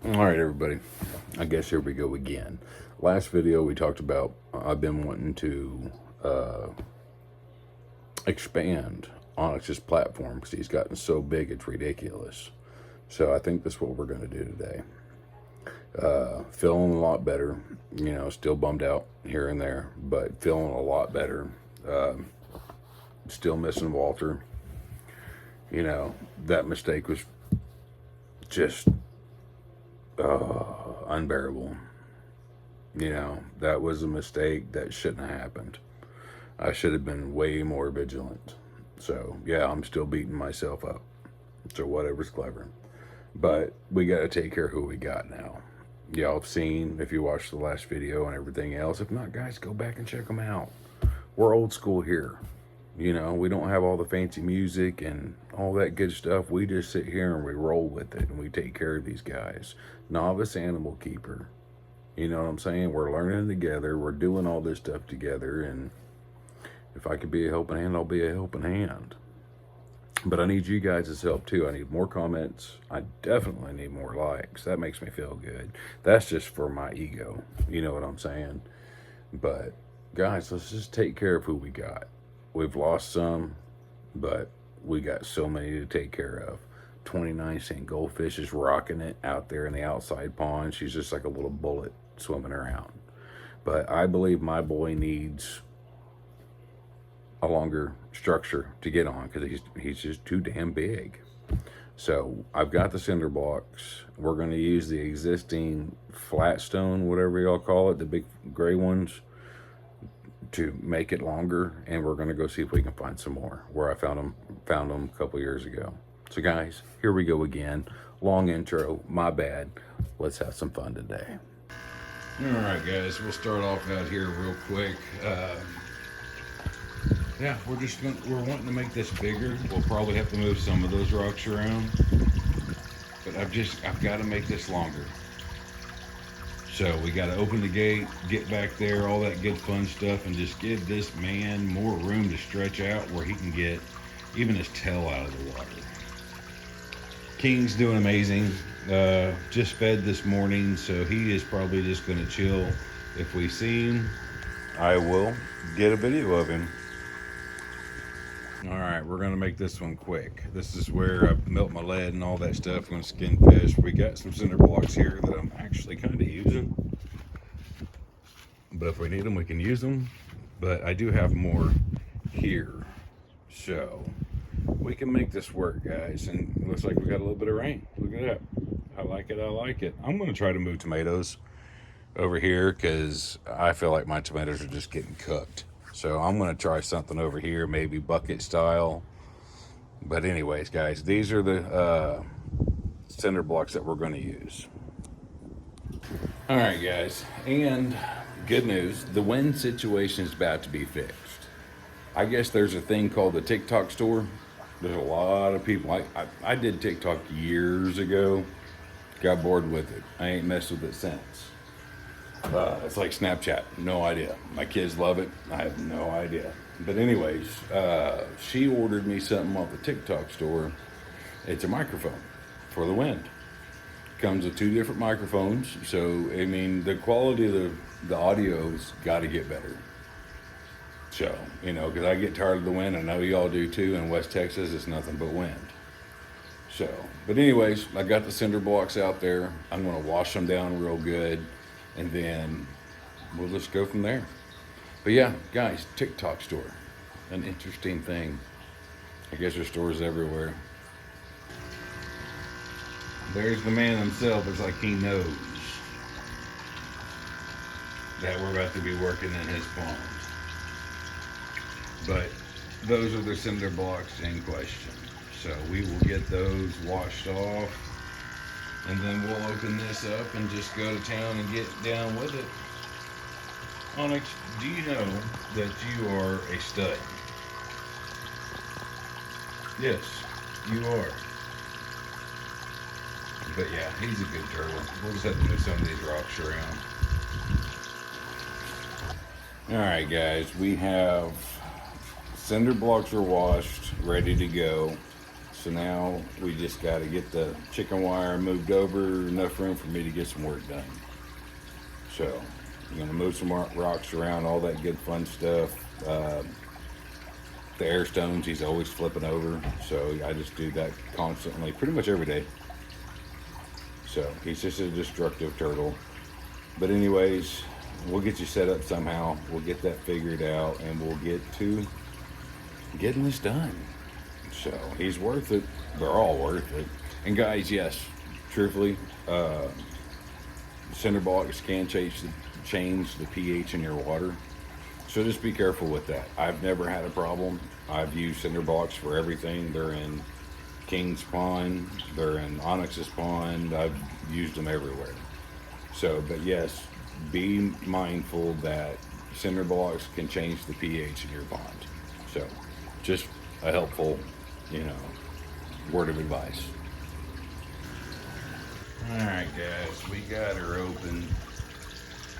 All right, everybody. I guess here we go again. Last video we talked about I've been wanting to expand Onyx's platform because he's gotten so big it's ridiculous. So I think that's what we're going to do today. Feeling a lot better. Still bummed out here and there, but feeling a lot better. Still missing Walter. That mistake was just unbearable. That was a mistake that shouldn't have happened. I should have been way more vigilant. So, yeah, I'm still beating myself up. So, whatever's clever. But we got to take care of who we got now. Y'all have seen, if you watched the last video and everything else. If not, guys, go back and check them out. We're old school here. We don't have all the fancy music and all that good stuff. We just sit here and we roll with it and we take care of these guys. Novice animal keeper. You know what I'm saying? We're learning together. We're doing all this stuff together. And if I could be a helping hand, I'll be a helping hand. But I need you guys' help too. I need more comments. I definitely need more likes. That makes me feel good. That's just for my ego. You know what I'm saying? But guys, let's just take care of who we got. We've lost some, but we got so many to take care of. 29-cent goldfish is rocking it out there in the outside pond. She's just like a little bullet swimming around. But I believe my boy needs a longer structure to get on because he's just too damn big. So I've got the cinder blocks. We're going to use the existing flat stone, whatever y'all call it, the big gray ones, to make it longer, and we're going to go see if we can find some more where I found them a couple years ago. So guys, here we go again. Long intro, my bad. Let's have some fun today. All right, guys, we'll start off out here real quick. Yeah, we're wanting to make this bigger. We'll probably have to move some of those rocks around, but I've got to make this longer. So we got to open the gate, get back there, all that good fun stuff, and just give this man more room to stretch out where he can get even his tail out of the water. King's doing amazing. Just fed this morning, so he is probably just going to chill. If we see him, I will get a video of him. All right, we're going to make this one quick. This is where I melt my lead and all that stuff. I'm going to skin fish. We got some cinder blocks here that I'm actually kind of using. But if we need them, we can use them. But I do have more here. So we can make this work, guys. And it looks like we got a little bit of rain. Look at that. I like it. I like it. I'm going to try to move tomatoes over here because I feel like my tomatoes are just getting cooked. So I'm going to try something over here, maybe bucket style. But anyways, guys, these are the cinder blocks that we're going to use. All right, guys, and good news, the wind situation is about to be fixed. I guess there's a thing called the TikTok store. There's a lot of people. I did TikTok years ago. Got bored with it. I ain't messed with it since. It's like Snapchat. No idea. My kids love it. I have no idea. But anyways, she ordered me something off the TikTok store. It's a microphone for the wind. Comes with 2 different microphones. So, I mean, the quality of the audio's got to get better. So, because I get tired of the wind. I know y'all do too. In West Texas, it's nothing but wind. So, but anyways, I got the cinder blocks out there. I'm going to wash them down real good. And then we'll just go from there. But yeah, guys, TikTok store. An interesting thing. I guess there's stores everywhere. There's the man himself. It's like he knows that we're about to be working in his pond. But those are the cinder blocks in question. So we will get those washed off. And then we'll open this up and just go to town and get down with it. Onyx, do you know that you are a stud? Yes, you are. But yeah, he's a good turtle. We'll just have to move some of these rocks around. Alright guys, we have cinder blocks are washed, ready to go. So now we just got to get the chicken wire moved over, enough room for me to get some work done. So I'm going to move some rocks around, all that good fun stuff. The air stones he's always flipping over, so I just do that constantly, pretty much every day. So he's just a destructive turtle. But anyways, we'll get you set up somehow. We'll get that figured out, and we'll get to getting this done. So he's worth it. They're all worth it. And guys, yes, truthfully, cinder blocks can change the pH in your water. So just be careful with that. I've never had a problem. I've used cinder blocks for everything. They're in King's Pond. They're in Onyx's Pond. I've used them everywhere. So, but yes, be mindful that cinder blocks can change the pH in your pond. So, just a helpful, word of advice. All right, guys, we got her open.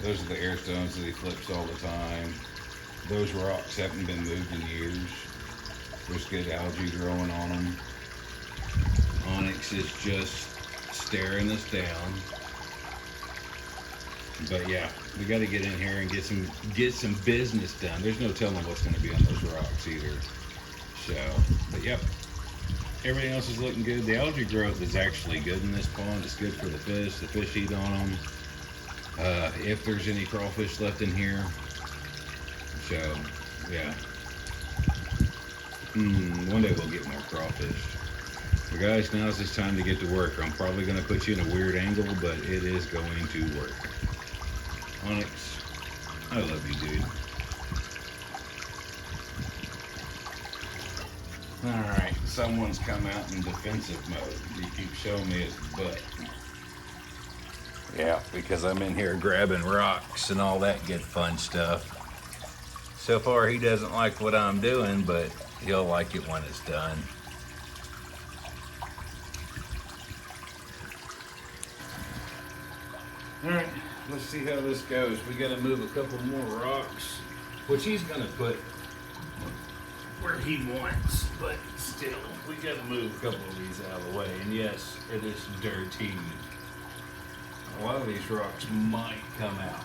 Those are the air stones that he flips all the time. Those rocks haven't been moved in years. There's good algae growing on them. Onyx is just staring us down. But yeah, we got to get in here and get some business done. There's no telling what's going to be on those rocks either. So, but yep, everything else is looking good. The algae growth is actually good in this pond. It's good for the fish. The fish eat on them. If there's any crawfish left in here. So, yeah. One day we'll get more crawfish. But guys, now is this time to get to work. I'm probably going to put you in a weird angle, but it is going to work. Onyx, I love you, dude. Alright, someone's come out in defensive mode. You keep showing me his butt. Yeah, because I'm in here grabbing rocks and all that good fun stuff. So far, he doesn't like what I'm doing, but he'll like it when it's done. All right, let's see how this goes. We got to move a couple more rocks, which he's going to put where he wants, but still, we got to move a couple of these out of the way. And yes, it is dirty. A lot of these rocks might come out.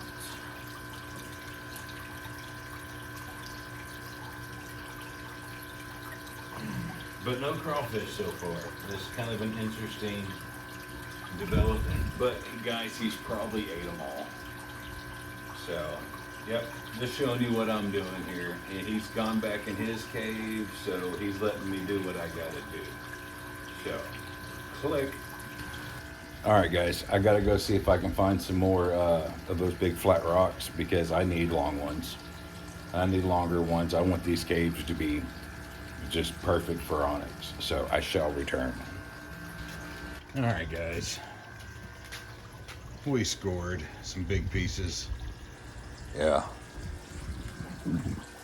But no crawfish so far. This is kind of an interesting development. But guys, he's probably ate them all. So, yep, just showing you what I'm doing here. And he's gone back in his cave, so he's letting me do what I gotta do. So, click. All right, guys, I gotta go see if I can find some more of those big flat rocks because I need long ones. I need longer ones. I want these caves to be just perfect for onyx. So I shall return. All right, guys. We scored some big pieces. Yeah.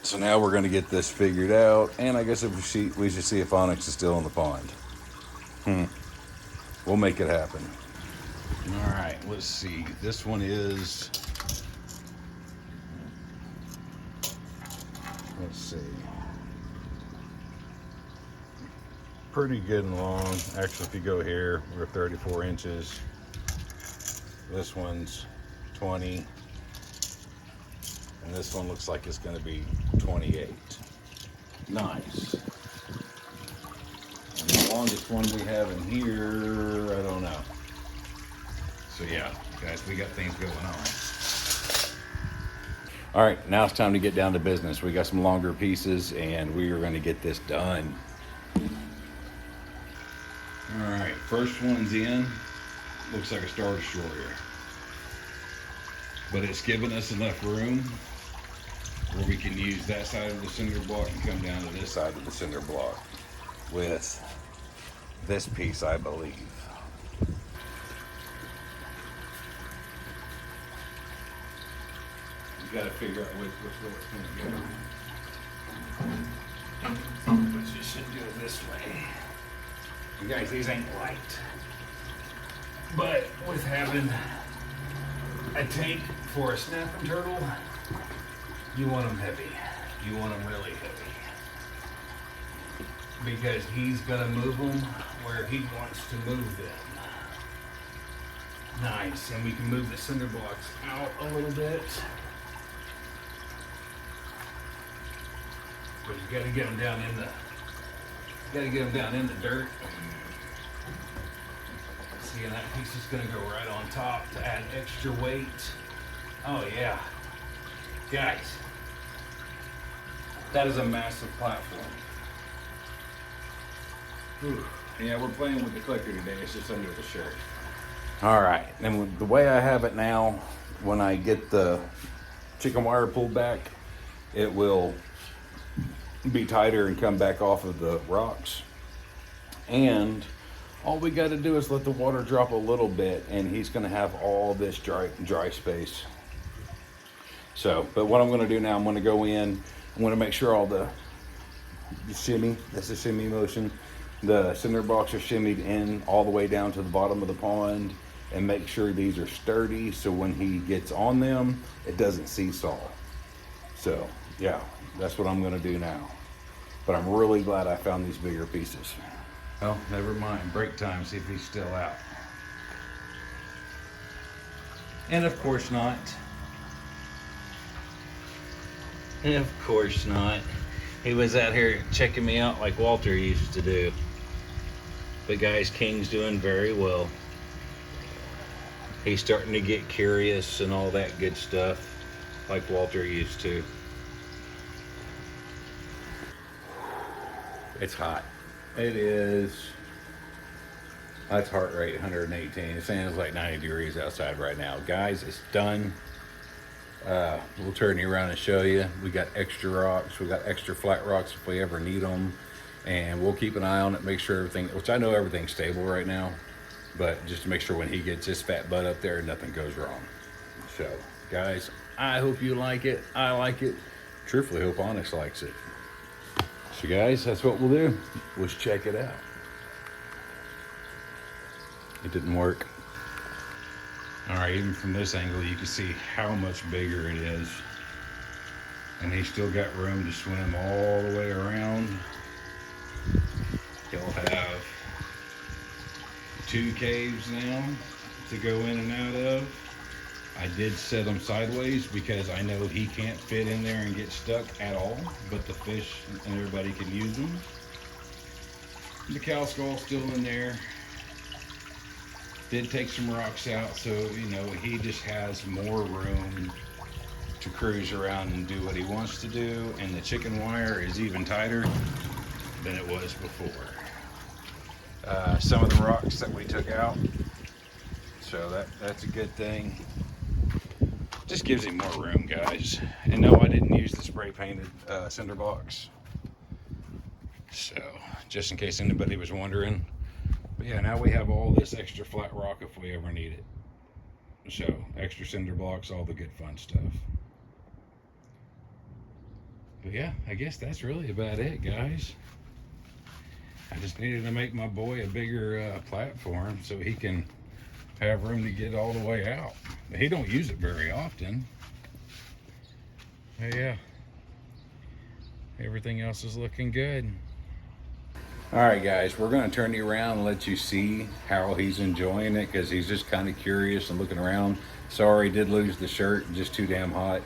So now we're going to get this figured out, and I guess we should see if onyx is still in the pond. We'll make it happen. All right, let's see. This one is. Let's see. Pretty good and long. Actually, if you go here, we're 34 inches. This one's 20. And this one looks like it's going to be 28. Nice. And the longest one we have in here, I don't know. So yeah, guys, we got things going on. All right, now it's time to get down to business. We got some longer pieces, and we are going to get this done. All right, first one's in. Looks like a Star Destroyer. But it's giving us enough room where we can use that side of the cinder block and come down to this side of the cinder block with this piece, I believe. You gotta figure out which way it's gonna go. But you should go this way. You guys, these ain't light. But with having a tank for a snapping turtle, you want them heavy. You want them really heavy. because he's gonna move them where he wants to move them. Nice, and we can move the cinder blocks out a little bit. But you gotta get them down in the dirt. See, and that piece is gonna go right on top to add extra weight. Oh yeah. Guys, that is a massive platform. Whew. Yeah, we're playing with the clicker today. It's just under the shirt. All right, and the way I have it now, when I get the chicken wire pulled back, it will be tighter and come back off of the rocks. And all we got to do is let the water drop a little bit, and he's going to have all this dry space. So, but what I'm going to do now, I'm going to go in. I'm going to make sure all the shimmy, that's the shimmy motion. The cinder blocks are shimmied in all the way down to the bottom of the pond, and make sure these are sturdy so when he gets on them, it doesn't seesaw. So, yeah, that's what I'm going to do now. But I'm really glad I found these bigger pieces. Well, never mind. Break time, see if he's still out. And of course not. And of course not. He was out here checking me out like Walter used to do. But guys, King's doing very well. He's starting to get curious and all that good stuff like Walter used to. It's hot. It is. That's heart rate 118. It's saying it's like 90 degrees outside right now. Guys, it's done. We'll turn you around and show you. We got extra rocks. We got extra flat rocks if we ever need them. And we'll keep an eye on it, make sure everything, which I know everything's stable right now, but just to make sure when he gets his fat butt up there, nothing goes wrong. So, guys, I hope you like it. I like it. Truthfully, hope Onyx likes it. So, guys, that's what we'll do. Let's check it out. It didn't work. All right, even from this angle, you can see how much bigger it is. And he's still got room to swim all the way around. He'll have 2 caves now to go in and out of. I did set them sideways because I know he can't fit in there and get stuck at all, but the fish and everybody can use them. The cow skull's still in there. Did take some rocks out, so you know he just has more room to cruise around and do what he wants to do, and the chicken wire is even tighter than it was before. Some of the rocks that we took out, so that's a good thing. Just gives him more room, guys. And no, I didn't use the spray painted cinder blocks, so just in case anybody was wondering. But yeah, now we have all this extra flat rock if we ever need it. So extra cinder blocks, all the good fun stuff. But yeah, I guess that's really about it, guys. I just needed to make my boy a bigger platform so he can have room to get all the way out. He don't use it very often. But yeah, everything else is looking good. All right, guys, we're going to turn you around and let you see how he's enjoying it, because he's just kind of curious and looking around. Sorry, did lose the shirt, just too damn hot.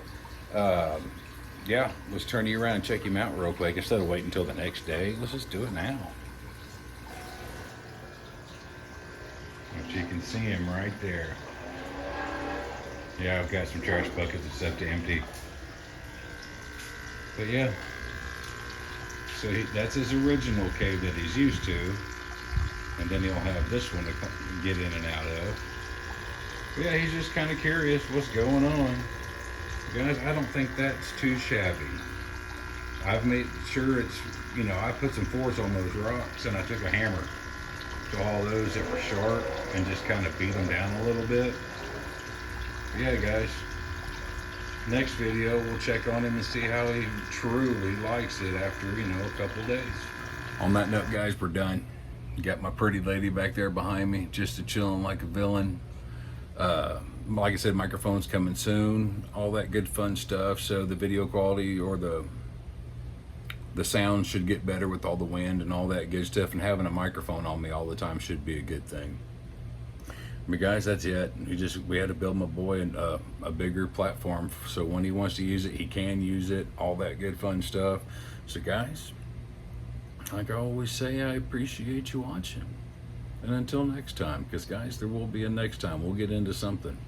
Yeah, let's turn you around and check him out real quick instead of waiting until the next day. Let's just do it now. But you can see him right there. Yeah, I've got some trash buckets and stuff to empty. But yeah, so that's his original cave that he's used to, and then he'll have this one to get in and out of. But yeah, he's just kind of curious what's going on. Guys, I don't think that's too shabby. I've made sure it's, you know, I put some force on those rocks, and I took a hammer to all those that were sharp and just kind of beat them down a little bit. But yeah, guys, next video we'll check on him and see how he truly likes it after, you know, a couple days. On that note, guys, we're done. Got my pretty lady back there behind me, just a chilling like a villain. Like I said, microphone's coming soon, all that good fun stuff. So the video quality or the The sound should get better with all the wind and all that good stuff, and having a microphone on me all the time should be a good thing. But guys, that's it. We had to build my boy a bigger platform so when he wants to use it, he can use it. All that good fun stuff. So guys, like I always say, I appreciate you watching. And until next time, because guys, there will be a next time. We'll get into something.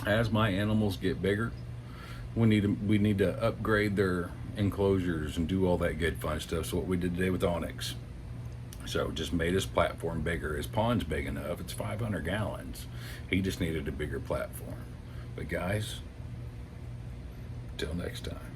As my animals get bigger, we need to upgrade their enclosures and do all that good fun stuff. So what we did today with Onyx. So just made his platform bigger. His pond's big enough. It's 500 gallons. He just needed a bigger platform. But guys, till next time.